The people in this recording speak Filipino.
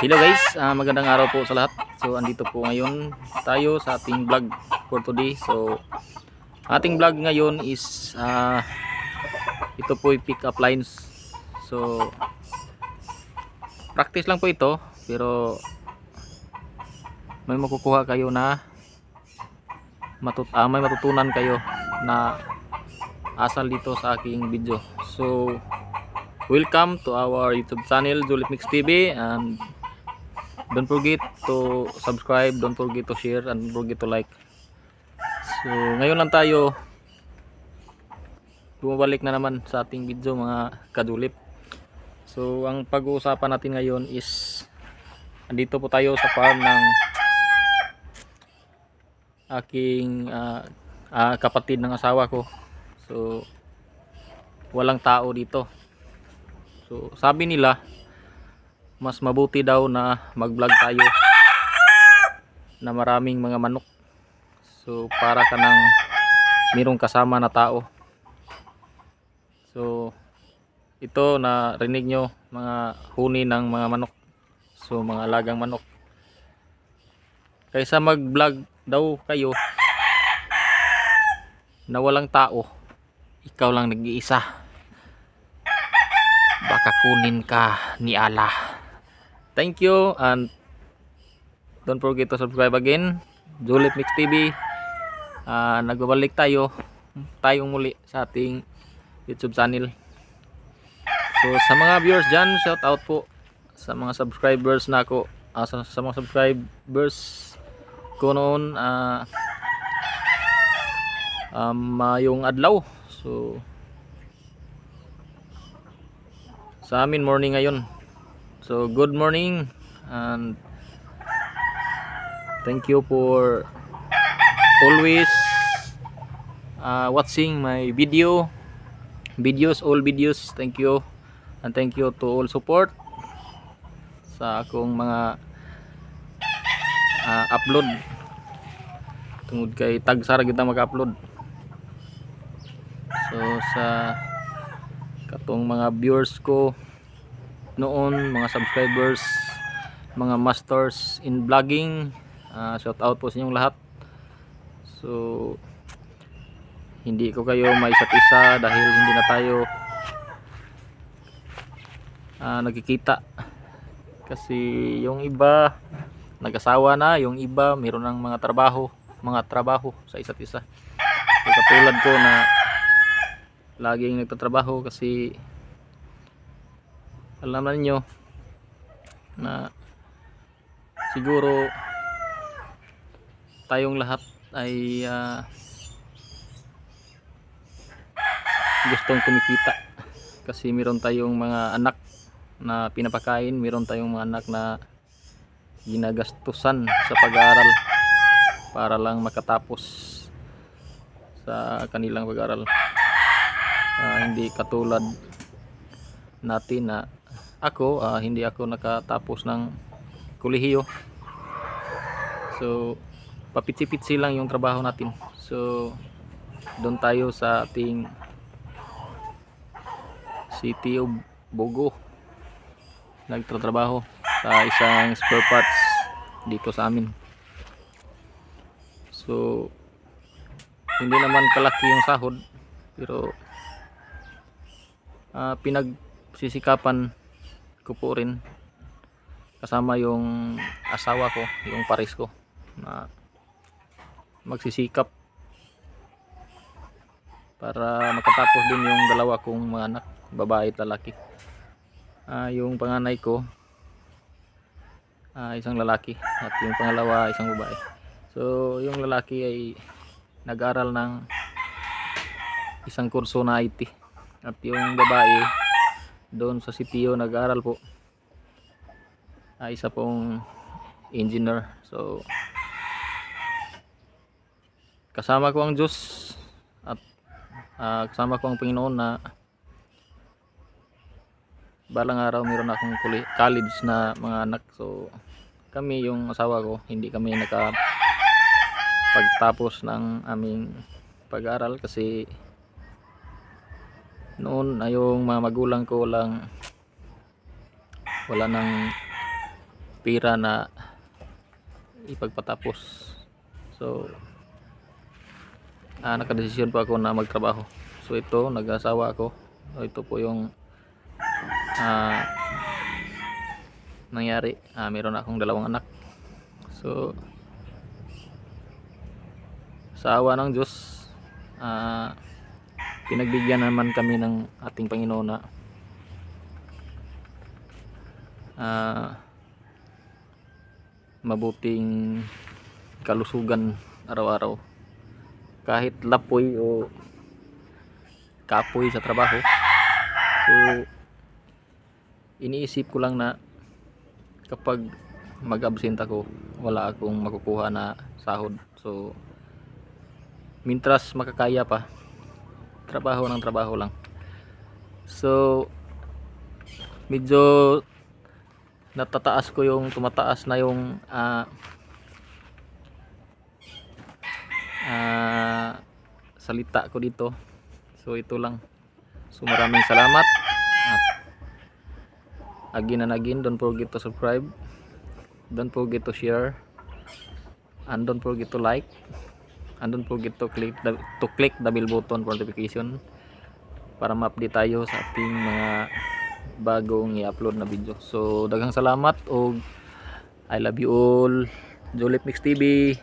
Hello guys, magandang araw po sa lahat. So andito po ngayon tayo sa ating vlog for today. So ating vlog ngayon is ito po yung pick up lines. So practice lang po ito, pero may makukuha kayo na may matutunan kayo na asal dito sa aking video. So welcome to our YouTube channel, Julip Mix TV, and don't forget to subscribe, don't forget to share, and don't forget to like. So ngayon lang tayo bumabalik na naman sa ating video mga kadulip. So ang pag-uusapan natin ngayon is andito po tayo sa farm ng aking kapatid ng asawa ko. So walang tao dito. So sabi nila mas mabuti daw na mag-vlog tayo na maraming mga manok. So para ka nang mayroong kasama na tao. So ito na rinig nyo, mga huni ng mga manok. So mga alagang manok. Kaysa mag-vlog daw kayo na walang tao, ikaw lang nag-iisa, baka kunin ka ni Allah. Thank you, and don't forget to subscribe again, Julip Mix TV. Nagbabalik tayong muli sa ating YouTube channel. So sa mga viewers dyan, shout out po sa mga subscribers na ako, sa mga subscribers ko noon yung adlaw. So sa amin morning ngayon. So good morning, and thank you for always watching my all videos. Thank you, and thank you to all support sa akong mga upload. Tungod kay tagsara kita mag-upload. So sa katong mga viewers ko noon, mga subscribers, mga masters in vlogging, shout out po sa inyong lahat. So hindi ko kayo maisa't isa dahil hindi na tayo nagkikita, kasi yung iba nag-asawa na, yung iba mayroon ng mga trabaho sa isa't isa. So katulad ko na laging nagtatrabaho, kasi alam na niyo na siguro tayong lahat ay gustong kumikita, kasi meron tayong mga anak na pinapakain, meron tayong mga anak na ginagastusan sa pag-aaral para lang makatapos sa kanilang pag-aaral. Hindi katulad natin na hindi ako nakatapos ng kolehiyo. So papitsi-pitsi lang yung trabaho natin. So doon tayo sa ating City of Bogo nagtatrabaho sa isang spare parts dito sa amin. So hindi naman kalaki yung sahod, pero pinagsisikapan ko po rin kasama yung asawa ko, yung pares ko, na magsisikap para makatapos din yung dalawa kong mga anak, babae at lalaki. Yung panganay ko isang lalaki, at yung pangalawa isang babae. So yung lalaki ay nag-aral ng isang kurso na IT, at yung babae doon sa CTO nag-aral po, isa pong engineer. So kasama ko ang Diyos, at kasama ko ang Panginoon na balang araw meron akong college na mga anak. So kami, yung asawa ko, hindi kami nakapagtapos ng aming pag-aaral, kasi noon ay yung mga magulang ko wala nang pira na ipagpatapos. So nakadesisyon po ako na magtrabaho. So ito, nag-asawa ako. So, ito po yung nangyari. Meron akong 2 anak. So sa awa ng Diyos, pinagbigyan naman kami ng ating Panginoon na mabuting kalusugan araw-araw, kahit lapoy o kapoy sa trabaho. So iniisip ko lang na kapag mag-absent ako, wala akong makukuha na sahod. So mintras makakaya pa, trabaho ng trabaho lang. So medyo tumataas na yung salita ko dito. So ito lang. So maraming salamat. At again and again, don't forget to subscribe, don't forget to share, and don't forget to like, and don't forget to click the bell button for notification para ma-update tayo sa ating mga bagong i-upload na video. So daghang salamat, og I love you all. Julep Mix TV.